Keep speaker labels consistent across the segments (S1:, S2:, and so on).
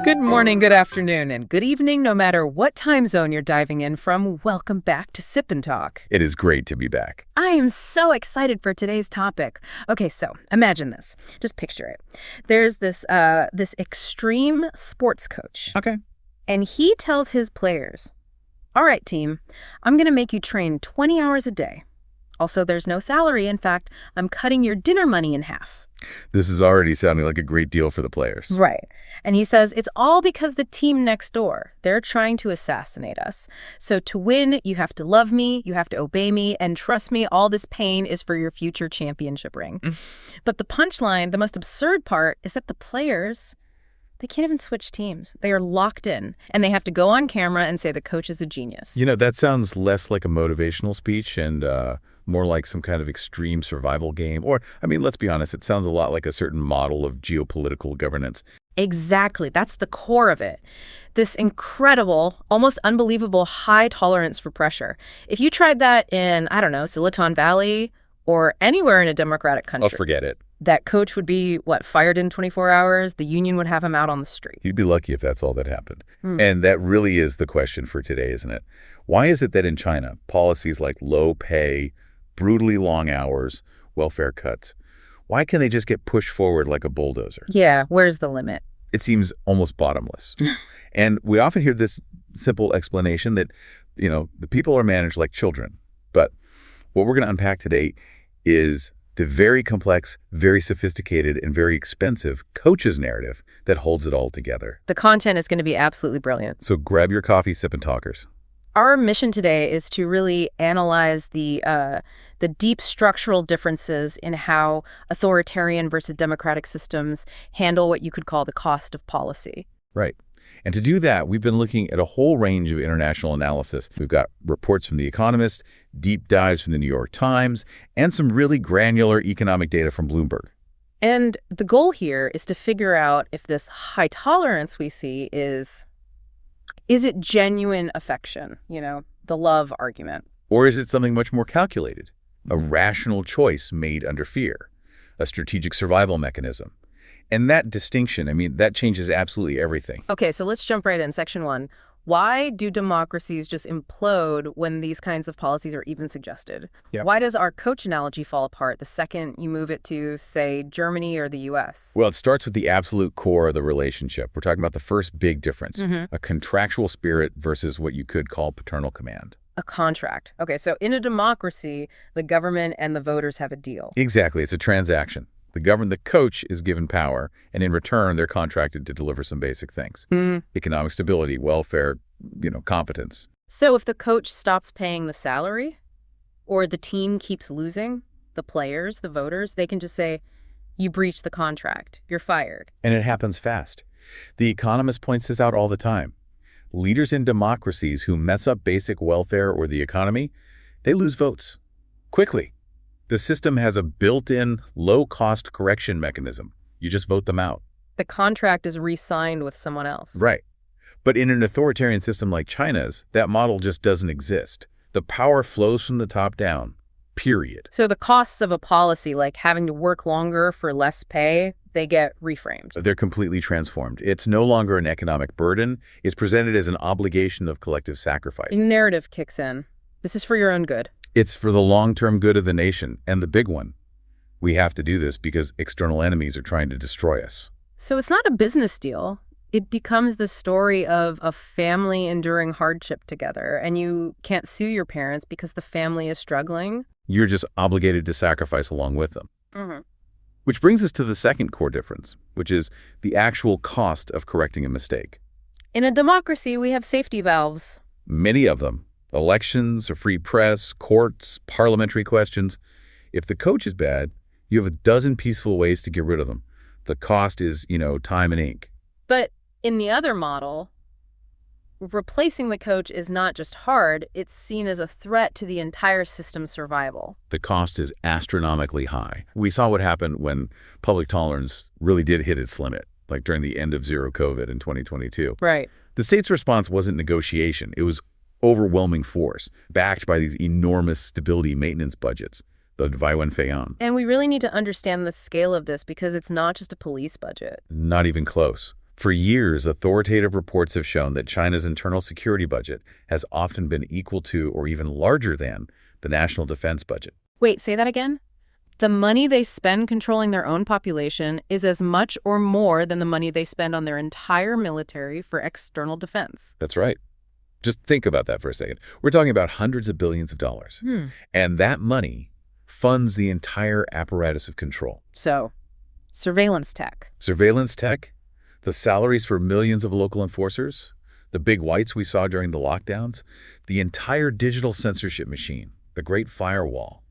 S1: Good morning, good afternoon, and good evening, no matter what time zone you're diving in from. Welcome back to Sip&Talk.
S2: It is great to be back.
S1: I am so excited for today's topic. Okay, so imagine this. Just picture it. There's this extreme sports coach.
S2: Okay.
S1: And he tells his players, all right, team, I'm going to make you train 20 hours a day. Also, there's no salary. In fact, I'm cutting your dinner money in half.
S2: This is already sounding like a great deal for the players.
S1: Right. And he says it's all because the team next door, they're trying to assassinate us. So to win, you have to love me, you have to obey me, and trust me, all this pain is for your future championship ring. But the punchline, the most absurd part, is that the players, they can't even switch teams. They are locked in, and they have to go on camera and say the coach is a genius.
S2: You know, that sounds less like a motivational speech and more like some kind of extreme survival game. Or, I mean, let's be honest, it sounds a lot like a certain model of geopolitical governance.
S1: Exactly. That's the core of it. This incredible, almost unbelievable high tolerance for pressure. If you tried that in, I don't know, Silicon Valley or anywhere in a democratic country.
S2: Oh, forget it.
S1: That coach would be, fired in 24 hours? The union would have him out on the street.
S2: You'd be lucky if that's all that happened. And that really is the question for today, isn't it? Why is it that in China, policies like low pay, brutally long hours, welfare cuts, why can they just get pushed forward like a bulldozer?
S1: Yeah, where's the limit?
S2: It seems almost bottomless. And we often hear this simple explanation that, you know, the people are managed like children. But what we're going to unpack today is the very complex, very sophisticated, and very expensive coach's narrative that holds it all together.
S1: The content is going to be absolutely brilliant.
S2: So grab your coffee, Sip&Talkers.
S1: Our mission today is to really analyze the deep structural differences in how authoritarian versus democratic systems handle what you could call the cost of policy.
S2: Right. And to do that, we've been looking at a whole range of international analysis. We've got reports from The Economist, deep dives from the New York Times, and some really granular economic data from Bloomberg.
S1: And the goal here is to figure out if this high tolerance we see is it genuine affection, you know, the love argument?
S2: Or is it something much more calculated? A rational choice made under fear, a strategic survival mechanism. And that distinction, I mean, that changes absolutely everything.
S1: Okay, so let's jump right in. Section 1. Why do democracies just implode when these kinds of policies are even suggested?
S2: Yep.
S1: Why does our coach analogy fall apart the second you move it to, say, Germany or the U.S.?
S2: Well, it starts with the absolute core of the relationship. We're talking about the first big difference, a contractual spirit versus what you could call paternal command.
S1: A contract. Okay, so in a democracy, the government and the voters have a deal.
S2: Exactly. It's a transaction. The coach is given power, and in return, they're contracted to deliver some basic things. Economic stability, welfare, competence.
S1: So if the coach stops paying the salary, or the team keeps losing, the players, the voters, they can just say, you breached the contract, you're fired.
S2: And it happens fast. The Economist points this out all the time. Leaders in democracies who mess up basic welfare or the economy, they lose votes quickly. The system has a built-in, low-cost correction mechanism. You just vote them out.
S1: The contract is re-signed with someone else.
S2: Right. But in an authoritarian system like China's, that model just doesn't exist. The power flows from the top down, period.
S1: So the costs of a policy, like having to work longer for less pay, they get reframed.
S2: They're completely transformed. It's no longer an economic burden. It's presented as an obligation of collective sacrifice.
S1: The narrative kicks in. This is for your own good.
S2: It's for the long-term good of the nation, and the big one. We have to do this because external enemies are trying to destroy us.
S1: So it's not a business deal. It becomes the story of a family enduring hardship together, and you can't sue your parents because the family is struggling.
S2: You're just obligated to sacrifice along with them. Which brings us to the second core difference, which is the actual cost of correcting a mistake.
S1: In a democracy, we have safety valves.
S2: Many of them. Elections, a free press, courts, parliamentary questions. If the coach is bad, you have a dozen peaceful ways to get rid of them. The cost is, time and ink.
S1: But in the other model, replacing the coach is not just hard, it's seen as a threat to the entire system's survival.
S2: The cost is astronomically high. We saw what happened when public tolerance really did hit its limit, like during the end of zero COVID in 2022.
S1: Right.
S2: The state's response wasn't negotiation. It was overwhelming force, backed by these enormous stability maintenance budgets, the Yuan.
S1: And we really need to understand the scale of this because it's not just a police budget.
S2: Not even close. For years, authoritative reports have shown that China's internal security budget has often been equal to or even larger than the national defense budget.
S1: Wait, say that again? The money they spend controlling their own population is as much or more than the money they spend on their entire military for external defense.
S2: That's right. Just think about that for a second. We're talking about hundreds of billions of dollars. And that money funds the entire apparatus of control.
S1: So, surveillance tech.
S2: Surveillance tech, the salaries for millions of local enforcers, the big whites we saw during the lockdowns, the entire digital censorship machine, the Great Firewall.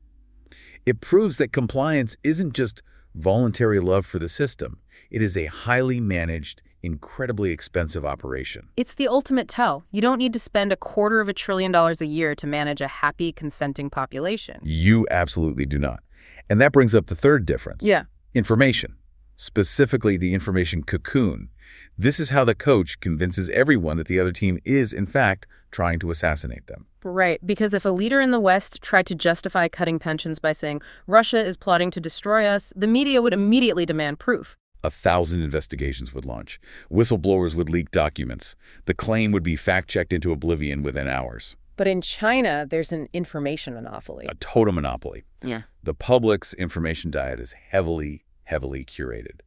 S2: It proves that compliance isn't just voluntary love for the system. It is a highly managed, incredibly expensive operation.
S1: It's the ultimate tell. You don't need to spend $250 billion a year to manage a happy, consenting population.
S2: You absolutely do not. And that brings up the third difference.
S1: Yeah.
S2: Information, specifically the information cocoon. This is how the coach convinces everyone that the other team is, in fact, trying to assassinate them.
S1: Right, because if a leader in the West tried to justify cutting pensions by saying Russia is plotting to destroy us, the media would immediately demand proof.
S2: 1,000 investigations would launch. Whistleblowers would leak documents. The claim would be fact-checked into oblivion within hours.
S1: But in China, there's an information monopoly.
S2: A total monopoly.
S1: Yeah.
S2: The public's information diet is heavily curated.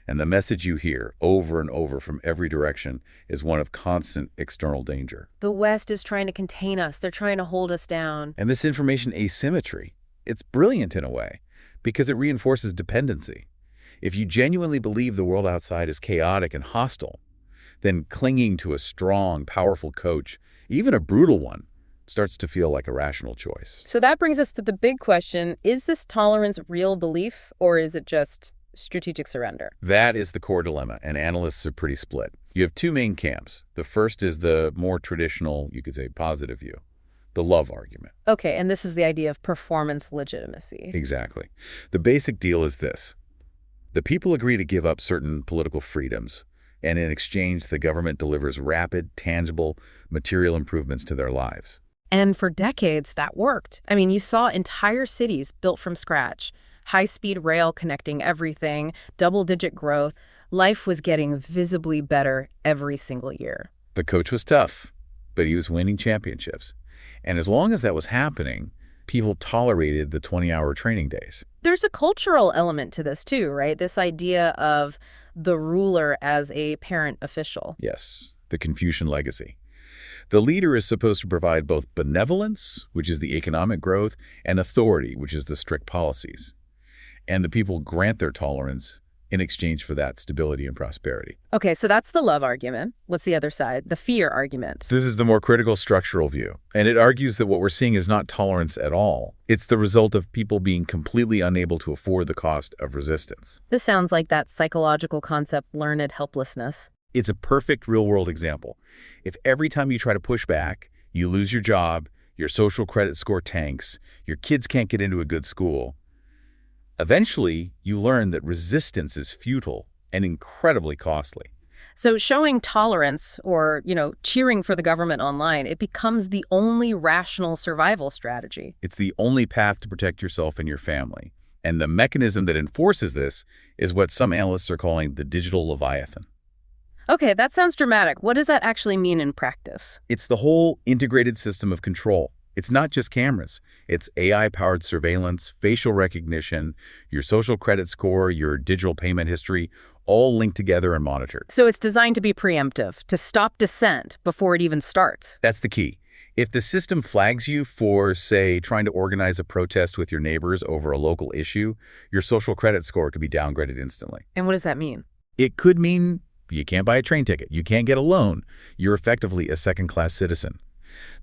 S2: And the message you hear over and over from every direction is one of constant external danger.
S1: The West is trying to contain us. They're trying to hold us down.
S2: And this information asymmetry, it's brilliant in a way because it reinforces dependency. If you genuinely believe the world outside is chaotic and hostile, then clinging to a strong, powerful coach, even a brutal one, starts to feel like a rational choice.
S1: So that brings us to the big question, is this tolerance real belief or is it just strategic surrender?
S2: That is the core dilemma, and analysts are pretty split. You have two main camps. The first is the more traditional, you could say positive view, the love argument.
S1: Okay, and this is the idea of performance legitimacy.
S2: Exactly. The basic deal is this. The people agree to give up certain political freedoms, and in exchange, the government delivers rapid, tangible, material improvements to their lives.
S1: And for decades, that worked. I mean, you saw entire cities built from scratch, high-speed rail connecting everything, double-digit growth. Life was getting visibly better every single year.
S2: The coach was tough, but he was winning championships. And as long as that was happening, people tolerated the 20-hour training days.
S1: There's a cultural element to this too, right? This idea of the ruler as a parent official.
S2: Yes, the Confucian legacy. The leader is supposed to provide both benevolence, which is the economic growth, and authority, which is the strict policies. And the people grant their tolerance in exchange for that stability and prosperity.
S1: Okay, so that's the love argument. What's the other side? The fear argument.
S2: This is the more critical structural view, and it argues that what we're seeing is not tolerance at all. It's the result of people being completely unable to afford the cost of resistance.
S1: This sounds like that psychological concept, learned helplessness.
S2: It's a perfect real-world example. If every time you try to push back, you lose your job, your social credit score tanks, your kids can't get into a good school, eventually, you learn that resistance is futile and incredibly costly.
S1: So showing tolerance or, cheering for the government online, it becomes the only rational survival strategy.
S2: It's the only path to protect yourself and your family. And the mechanism that enforces this is what some analysts are calling the digital leviathan.
S1: Okay, that sounds dramatic. What does that actually mean in practice?
S2: It's the whole integrated system of control. It's not just cameras. It's AI-powered surveillance, facial recognition, your social credit score, your digital payment history, all linked together and monitored.
S1: So it's designed to be preemptive, to stop dissent before it even starts.
S2: That's the key. If the system flags you for, say, trying to organize a protest with your neighbors over a local issue, your social credit score could be downgraded instantly.
S1: And what does that mean?
S2: It could mean you can't buy a train ticket, you can't get a loan, you're effectively a second-class citizen.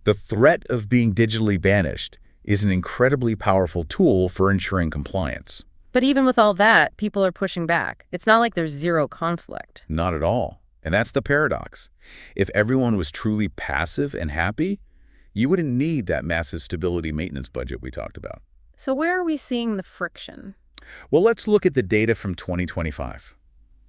S2: The threat of being digitally banished is an incredibly powerful tool for ensuring compliance.
S1: But even with all that, people are pushing back. It's not like there's zero conflict.
S2: Not at all. And that's the paradox. If everyone was truly passive and happy, you wouldn't need that massive stability maintenance budget we talked about.
S1: So where are we seeing the friction?
S2: Well, let's look at the data from 2025.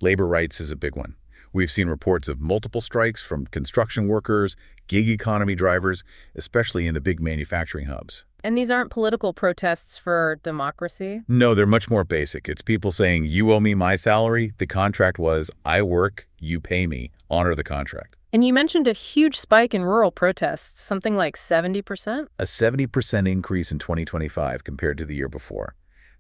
S2: Labor rights is a big one. We've seen reports of multiple strikes from construction workers, gig economy drivers, especially in the big manufacturing hubs.
S1: And these aren't political protests for democracy?
S2: No, they're much more basic. It's people saying, you owe me my salary. The contract was, I work, you pay me. Honor the contract.
S1: And you mentioned a huge spike in rural protests, something like 70%?
S2: A 70% increase in 2025 compared to the year before.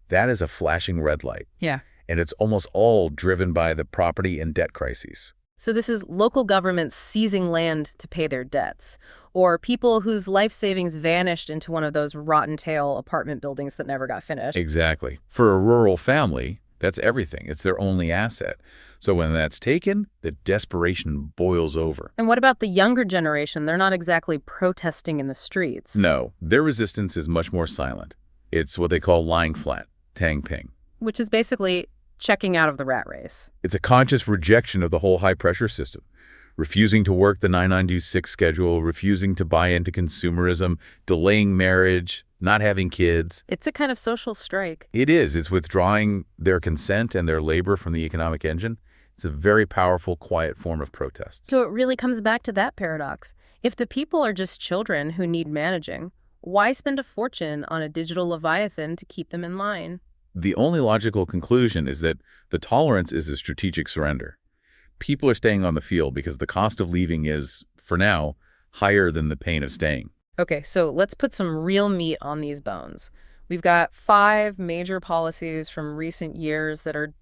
S2: That is a flashing red light.
S1: Yeah.
S2: And it's almost all driven by the property and debt crises.
S1: So this is local governments seizing land to pay their debts, or people whose life savings vanished into one of those rotten tail apartment buildings that never got finished.
S2: Exactly. For a rural family, that's everything. It's their only asset. So when that's taken, the desperation boils over.
S1: And what about the younger generation? They're not exactly protesting in the streets.
S2: No, their resistance is much more silent. It's what they call lying flat, tang ping.
S1: Which is basically checking out of the rat race.
S2: It's a conscious rejection of the whole high-pressure system, refusing to work the 9-9-2-6 schedule, refusing to buy into consumerism, delaying marriage, not having kids.
S1: It's a kind of social strike.
S2: It is. It's withdrawing their consent and their labor from the economic engine. It's a very powerful, quiet form of protest.
S1: So it really comes back to that paradox. If the people are just children who need managing, why spend a fortune on a digital leviathan to keep them in line?
S2: The only logical conclusion is that the tolerance is a strategic surrender. People are staying on the field because the cost of leaving is, for now, higher than the pain of staying.
S1: Okay, so let's put some real meat on these bones. We've got 5 major policies from recent years that are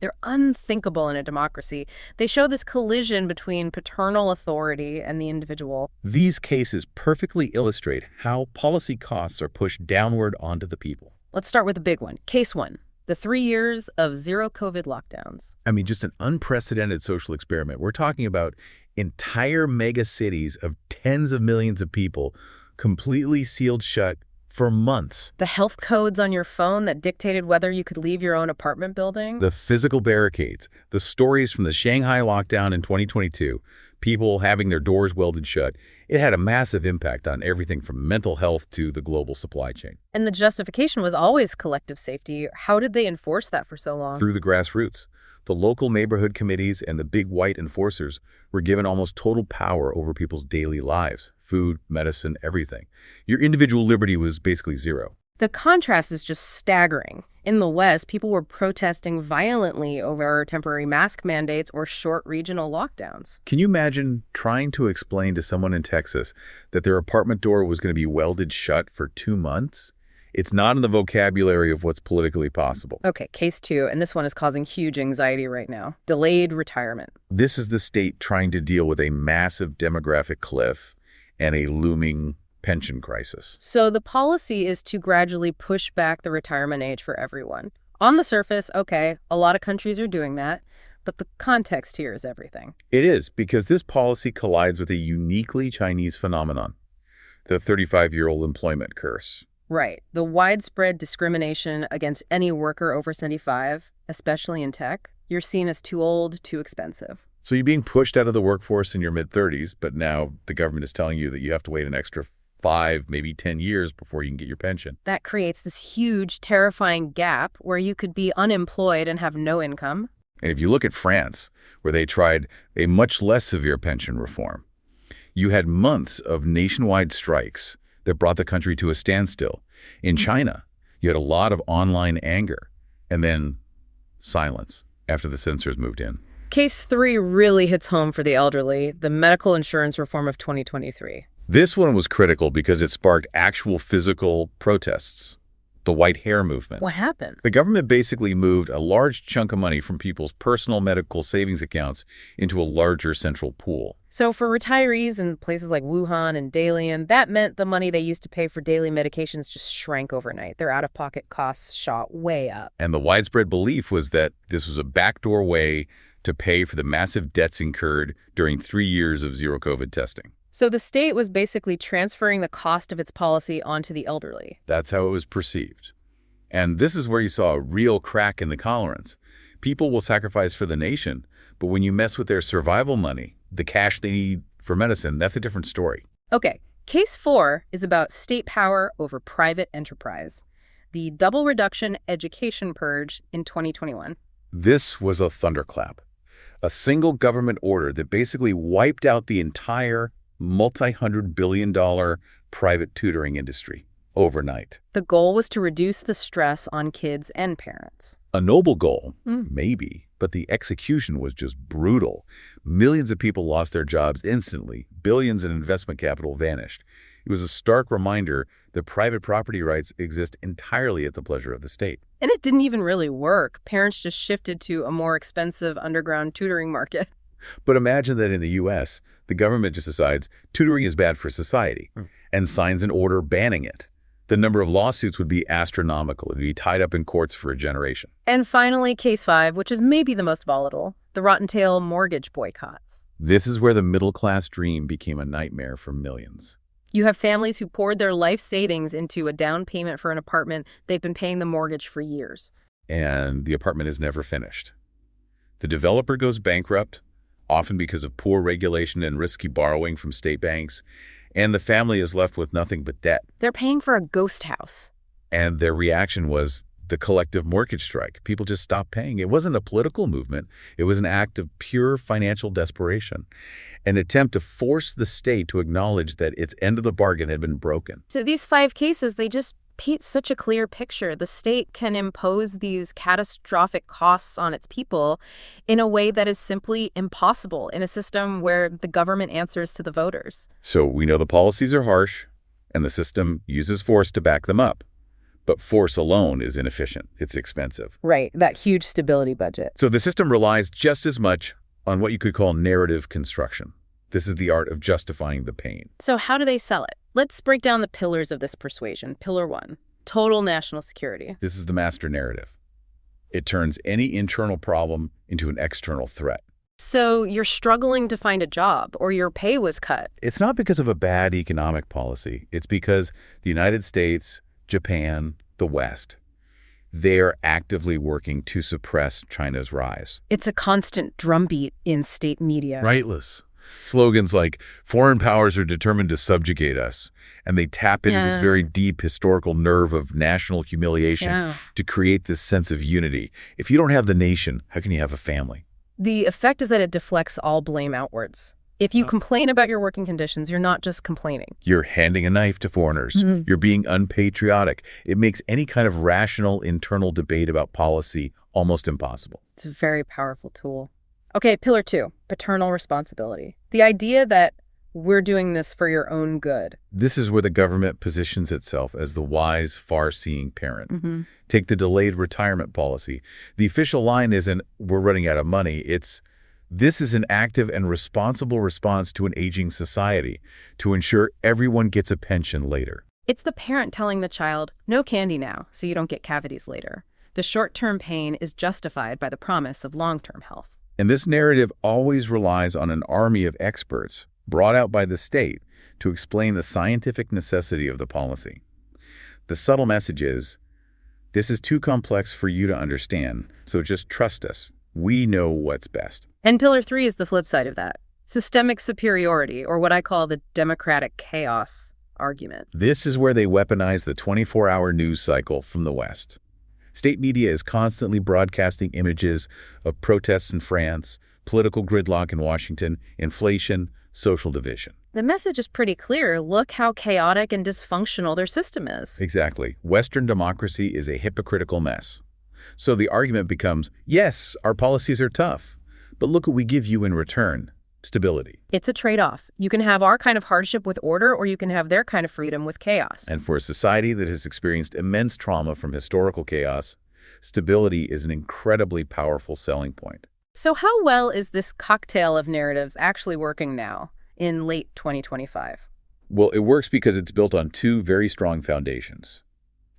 S1: they're unthinkable in a democracy. They show this collision between paternal authority and the individual.
S2: These cases perfectly illustrate how policy costs are pushed downward onto the people.
S1: Let's start with the big one. Case 1, the 3 years of zero COVID lockdowns.
S2: I mean, just an unprecedented social experiment. We're talking about entire mega cities of tens of millions of people completely sealed shut for months.
S1: The health codes on your phone that dictated whether you could leave your own apartment building.
S2: The physical barricades, the stories from the Shanghai lockdown in 2022, people having their doors welded shut. It had a massive impact on everything from mental health to the global supply chain.
S1: And the justification was always collective safety. How did they enforce that for so long?
S2: Through the grassroots. The local neighborhood committees and the big white enforcers were given almost total power over people's daily lives. Food, medicine, everything. Your individual liberty was basically zero.
S1: The contrast is just staggering. In the West, people were protesting violently over temporary mask mandates or short regional lockdowns.
S2: Can you imagine trying to explain to someone in Texas that their apartment door was going to be welded shut for 2 months? It's not in the vocabulary of what's politically possible.
S1: Okay, case 2, and this one is causing huge anxiety right now. Delayed retirement.
S2: This is the state trying to deal with a massive demographic cliff and a looming pension crisis.
S1: So the policy is to gradually push back the retirement age for everyone. On the surface, okay, a lot of countries are doing that, but the context here is everything.
S2: It is, because this policy collides with a uniquely Chinese phenomenon, the 35-year-old employment curse.
S1: Right. The widespread discrimination against any worker over 75, especially in tech. You're seen as too old, too expensive.
S2: So you're being pushed out of the workforce in your mid-30s, but now the government is telling you that you have to wait an extra 5, maybe 10 years before you can get your pension.
S1: That creates this huge, terrifying gap where you could be unemployed and have no income.
S2: And if you look at France, where they tried a much less severe pension reform, you had months of nationwide strikes that brought the country to a standstill. In China, you had a lot of online anger and then silence after the censors moved in.
S1: Case 3 really hits home for the elderly, the medical insurance reform of 2023.
S2: This one was critical because it sparked actual physical protests. The white hair movement.
S1: What happened?
S2: The government basically moved a large chunk of money from people's personal medical savings accounts into a larger central pool.
S1: So for retirees in places like Wuhan and Dalian, that meant the money they used to pay for daily medications just shrank overnight. Their out-of-pocket costs shot way up.
S2: And the widespread belief was that this was a backdoor way to pay for the massive debts incurred during 3 years of zero COVID testing.
S1: So the state was basically transferring the cost of its policy onto the elderly.
S2: That's how it was perceived. And this is where you saw a real crack in the tolerance. People will sacrifice for the nation, but when you mess with their survival money, the cash they need for medicine, that's a different story.
S1: Okay, case 4 is about state power over private enterprise. The double reduction education purge in 2021.
S2: This was a thunderclap. A single government order that basically wiped out the entire multi-hundred-billion-dollar private tutoring industry overnight.
S1: The goal was to reduce the stress on kids and parents.
S2: A noble goal, maybe, but the execution was just brutal. Millions of people lost their jobs instantly. Billions in investment capital vanished. It was a stark reminder that private property rights exist entirely at the pleasure of the state.
S1: And it didn't even really work. Parents just shifted to a more expensive underground tutoring market.
S2: But imagine that in the U.S., the government just decides tutoring is bad for society and signs an order banning it. The number of lawsuits would be astronomical. It would be tied up in courts for a generation.
S1: And finally, Case 5, which is maybe the most volatile, the Rottentail mortgage boycotts.
S2: This is where the middle-class dream became a nightmare for millions.
S1: You have families who poured their life savings into a down payment for an apartment they've been paying the mortgage for years.
S2: And the apartment is never finished. The developer goes bankrupt, often because of poor regulation and risky borrowing from state banks, and the family is left with nothing but debt.
S1: They're paying for a ghost house.
S2: And their reaction was the collective mortgage strike. People just stopped paying. It wasn't a political movement. It was an act of pure financial desperation, an attempt to force the state to acknowledge that its end of the bargain had been broken.
S1: So these 5 cases, they just paint such a clear picture. The state can impose these catastrophic costs on its people in a way that is simply impossible in a system where the government answers to the voters.
S2: So we know the policies are harsh, and the system uses force to back them up. But force alone is inefficient. It's expensive.
S1: Right, that huge stability budget.
S2: So the system relies just as much on what you could call narrative construction. This is the art of justifying the pain.
S1: So how do they sell it? Let's break down the pillars of this persuasion. Pillar 1, total national security.
S2: This is the master narrative. It turns any internal problem into an external threat.
S1: So you're struggling to find a job, or your pay was cut.
S2: It's not because of a bad economic policy. It's because the United States, Japan, the West, they're actively working to suppress China's rise.
S1: It's a constant drumbeat in state media.
S2: Rightless. Slogans like, foreign powers are determined to subjugate us, and they tap into this very deep historical nerve of national humiliation to create this sense of unity. If you don't have the nation, how can you have a family?
S1: The effect is that it deflects all blame outwards. If you complain about your working conditions, you're not just complaining.
S2: You're handing a knife to foreigners. You're being unpatriotic. It makes any kind of rational internal debate about policy almost impossible.
S1: It's a very powerful tool. Okay, pillar 2, paternal responsibility. The idea that we're doing this for your own good.
S2: This is where the government positions itself as the wise, far-seeing parent. Take the delayed retirement policy. The official line isn't, we're running out of money. It's, this is an active and responsible response to an aging society to ensure everyone gets a pension later.
S1: It's the parent telling the child, no candy now, so you don't get cavities later. The short-term pain is justified by the promise of long-term health.
S2: And this narrative always relies on an army of experts brought out by the state to explain the scientific necessity of the policy. The subtle message is, this is too complex for you to understand, so just trust us. We know what's best.
S1: And pillar 3 is the flip side of that. Systemic superiority, or what I call the democratic chaos argument.
S2: This is where they weaponize the 24-hour news cycle from the West. State media is constantly broadcasting images of protests in France, political gridlock in Washington, inflation, social division.
S1: The message is pretty clear. Look how chaotic and dysfunctional their system is.
S2: Exactly. Western democracy is a hypocritical mess. So the argument becomes, yes, our policies are tough, but look what we give you in return. Stability.
S1: It's a trade-off. You can have our kind of hardship with order, or you can have their kind of freedom with chaos.
S2: And for a society that has experienced immense trauma from historical chaos, stability is an incredibly powerful selling point.
S1: So how well is this cocktail of narratives actually working now, in late 2025?
S2: Well, it works because it's built on 2 very strong foundations: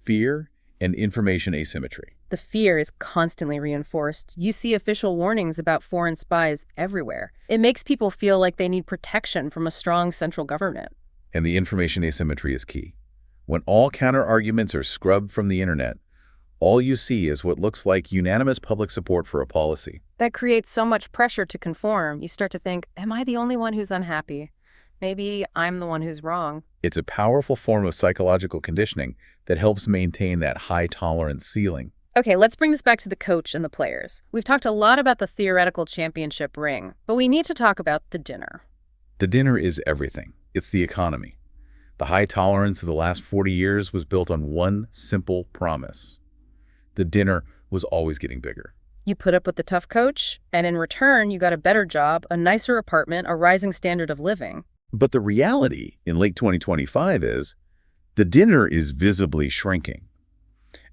S2: fear and information asymmetry.
S1: The fear is constantly reinforced. You see official warnings about foreign spies everywhere. It makes people feel like they need protection from a strong central government.
S2: And the information asymmetry is key. When all counter-arguments are scrubbed from the internet, all you see is what looks like unanimous public support for a policy.
S1: That creates so much pressure to conform. You start to think, am I the only one who's unhappy? Maybe I'm the one who's wrong.
S2: It's a powerful form of psychological conditioning that helps maintain that high-tolerance ceiling.
S1: Okay, let's bring this back to the coach and the players. We've talked a lot about the theoretical championship ring, but we need to talk about the dinner.
S2: The dinner is everything. It's the economy. The high tolerance of the last 40 years was built on one simple promise. The dinner was always getting bigger.
S1: You put up with the tough coach, and in return, you got a better job, a nicer apartment, a rising standard of living.
S2: But the reality in late 2025 is the dinner is visibly shrinking.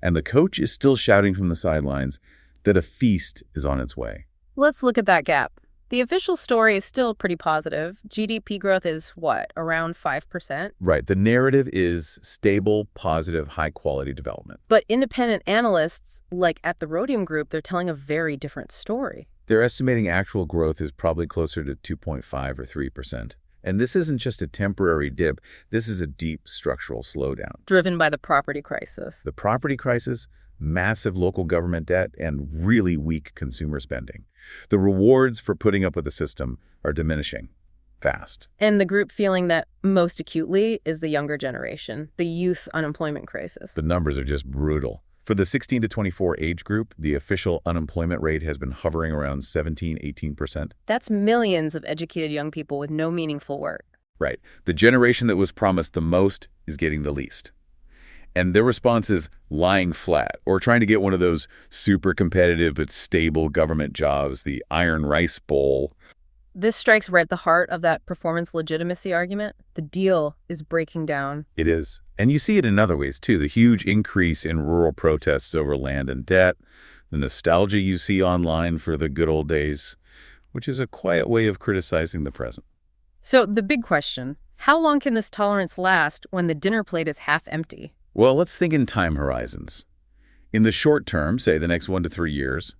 S2: And the coach is still shouting from the sidelines that a feast is on its way.
S1: Let's look at that gap. The official story is still pretty positive. GDP growth is, what, around 5%?
S2: Right. The narrative is stable, positive, high-quality development.
S1: But independent analysts, like at the Rhodium Group, they're telling a very different story.
S2: They're estimating actual growth is probably closer to 2.5 or 3%. And this isn't just a temporary dip. This is a deep structural slowdown.
S1: Driven by the property crisis.
S2: The property crisis, massive local government debt, and really weak consumer spending. The rewards for putting up with the system are diminishing fast.
S1: And the group feeling that most acutely is the younger generation, the youth unemployment crisis.
S2: The numbers are just brutal. For the 16 to 24 age group, the official unemployment rate has been hovering around 17–18%.
S1: That's millions of educated young people with no meaningful work.
S2: Right. The generation that was promised the most is getting the least. And their response is lying flat or trying to get one of those super competitive but stable government jobs, the Iron Rice Bowl.
S1: This strikes right at the heart of that performance legitimacy argument. The deal is breaking down.
S2: It is. And you see it in other ways, too. The huge increase in rural protests over land and debt, the nostalgia you see online for the good old days, which is a quiet way of criticizing the present.
S1: So the big question, how long can this tolerance last when the dinner plate is half empty?
S2: Well, let's think in time horizons. In the short term, say the next 1 to 3 years,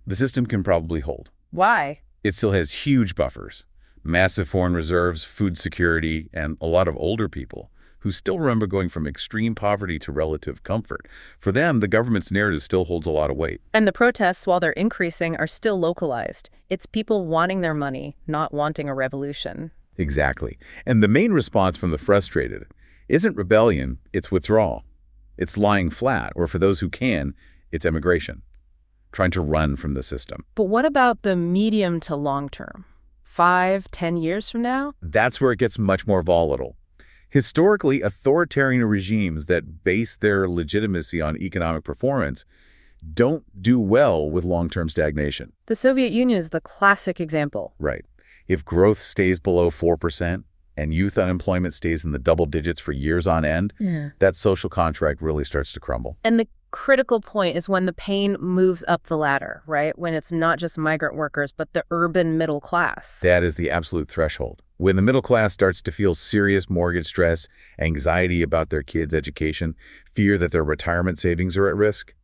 S2: the system can probably hold.
S1: Why?
S2: It still has huge buffers, massive foreign reserves, food security, and a lot of older people who still remember going from extreme poverty to relative comfort. For them, the government's narrative still holds a lot of weight.
S1: And the protests, while they're increasing, are still localized. It's people wanting their money, not wanting a revolution.
S2: Exactly. And the main response from the frustrated isn't rebellion, it's withdrawal. It's lying flat, or for those who can, it's emigration, trying to run from the system.
S1: But what about the medium to long term? 5, 10 years from now?
S2: That's where it gets much more volatile. Historically, authoritarian regimes that base their legitimacy on economic performance don't do well with long-term stagnation.
S1: The Soviet Union is the classic example.
S2: Right. If growth stays below 4%, and youth unemployment stays in the double digits for years on end, that social contract really starts to crumble.
S1: And the critical point is when the pain moves up the ladder, right? When it's not just migrant workers, but the urban middle class.
S2: That is the absolute threshold. When the middle class starts to feel serious mortgage stress, anxiety about their kids' education, fear that their retirement savings are at risk,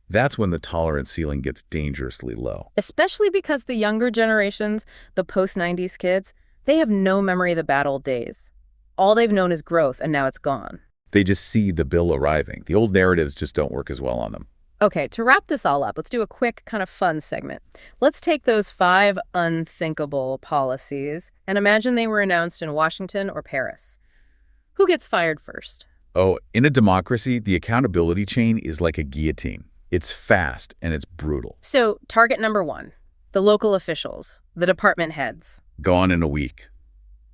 S2: that's when the tolerance ceiling gets dangerously low.
S1: Especially because the younger generations, the post-90s kids, they have no memory of the bad old days. All they've known is growth, and now it's gone.
S2: They just see the bill arriving. The old narratives just don't work as well on them.
S1: Okay, to wrap this all up, let's do a quick kind of fun segment. Let's take those 5 unthinkable policies and imagine they were announced in Washington or Paris. Who gets fired first?
S2: Oh, in a democracy, the accountability chain is like a guillotine. It's fast and it's brutal.
S1: So, target number 1, the local officials, the department heads.
S2: Gone in a week,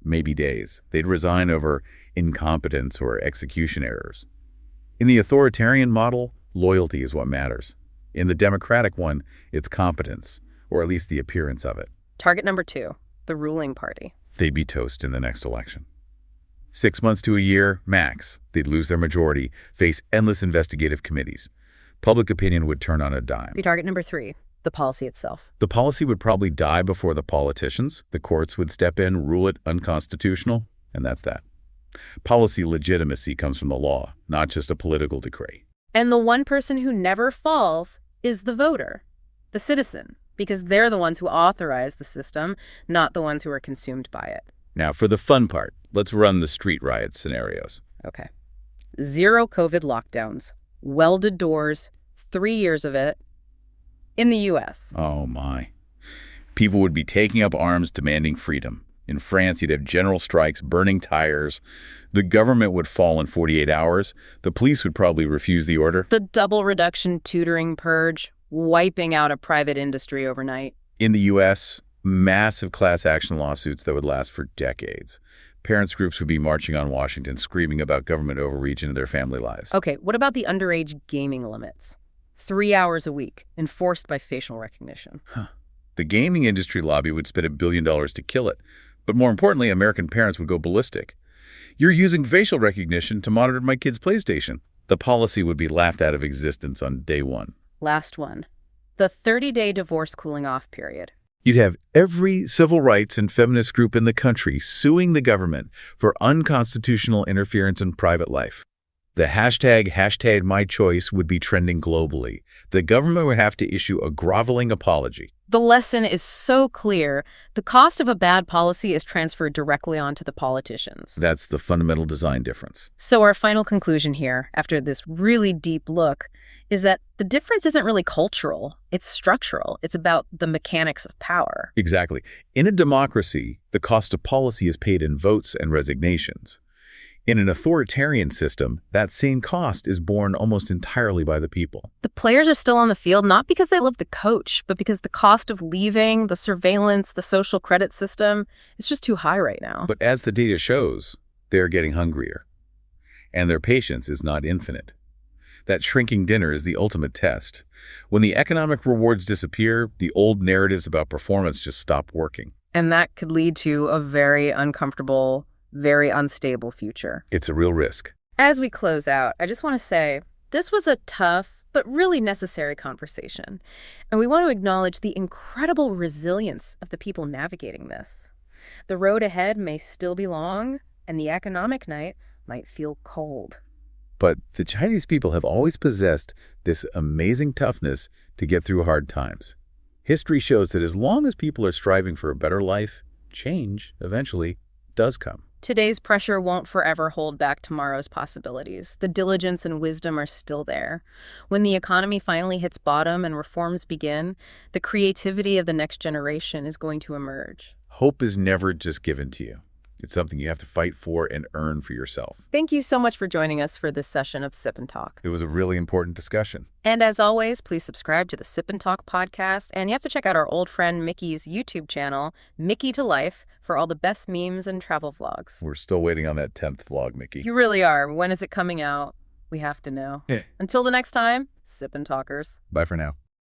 S2: maybe days. They'd resign over incompetence or execution errors. In the authoritarian model, loyalty is what matters. In the democratic one, it's competence, or at least the appearance of it.
S1: Target number 2, the ruling party.
S2: They'd be toast in the next election. 6 months to a year, max. They'd lose their majority, face endless investigative committees. Public opinion would turn on a dime.
S1: Target number 3, the policy itself.
S2: The policy would probably die before the politicians. The courts would step in, rule it unconstitutional, and that's that. Policy legitimacy comes from the law, not just a political decree.
S1: And the one person who never falls is the voter, the citizen, because they're the ones who authorize the system, not the ones who are consumed by it.
S2: Now, for the fun part, let's run the street riot scenarios.
S1: Okay. 0 COVID lockdowns, welded doors, 3 years of it. In the U.S.
S2: Oh, my. People would be taking up arms demanding freedom. In France, you'd have general strikes, burning tires. The government would fall in 48 hours. The police would probably refuse the order.
S1: The double reduction tutoring purge, wiping out a private industry overnight.
S2: In the U.S., massive class action lawsuits that would last for decades. Parents' groups would be marching on Washington, screaming about government overreach into their family lives.
S1: Okay, what about the underage gaming limits? 3 hours a week, enforced by facial recognition.
S2: The gaming industry lobby would spend $1 billion to kill it. But more importantly, American parents would go ballistic. You're using facial recognition to monitor my kid's PlayStation. The policy would be laughed out of existence on day one.
S1: Last one. The 30-day divorce cooling-off period.
S2: You'd have every civil rights and feminist group in the country suing the government for unconstitutional interference in private life. The hashtag #MyChoice would be trending globally. The government would have to issue a groveling apology.
S1: The lesson is so clear. The cost of a bad policy is transferred directly onto the politicians.
S2: That's the fundamental design difference.
S1: So our final conclusion here, after this really deep look, is that the difference isn't really cultural. It's structural. It's about the mechanics of power.
S2: Exactly. In a democracy, the cost of policy is paid in votes and resignations. In an authoritarian system, that same cost is borne almost entirely by the people.
S1: The players are still on the field not because they love the coach, but because the cost of leaving, the surveillance, the social credit system, is just too high right now.
S2: But as the data shows, they're getting hungrier. And their patience is not infinite. That shrinking dinner is the ultimate test. When the economic rewards disappear, the old narratives about performance just stop working.
S1: And that could lead to a very uncomfortable, very unstable future.
S2: It's a real risk.
S1: As we close out, I just want to say this was a tough but really necessary conversation. And we want to acknowledge the incredible resilience of the people navigating this. The road ahead may still be long, and the economic night might feel cold.
S2: But the Chinese people have always possessed this amazing toughness to get through hard times. History shows that as long as people are striving for a better life, change eventually does come.
S1: Today's pressure won't forever hold back tomorrow's possibilities. The diligence and wisdom are still there. When the economy finally hits bottom and reforms begin, the creativity of the next generation is going to emerge.
S2: Hope is never just given to you. It's something you have to fight for and earn for yourself.
S1: Thank you so much for joining us for this session of Sip and Talk.
S2: It was a really important discussion.
S1: And as always, please subscribe to the Sip and Talk podcast. And you have to check out our old friend Mickey's YouTube channel, Mickeytolife, for all the best memes and travel vlogs.
S2: We're still waiting on that 10th vlog, Mickey.
S1: You really are. When is it coming out? We have to know. Until the next time, Sip and Talkers.
S2: Bye for now.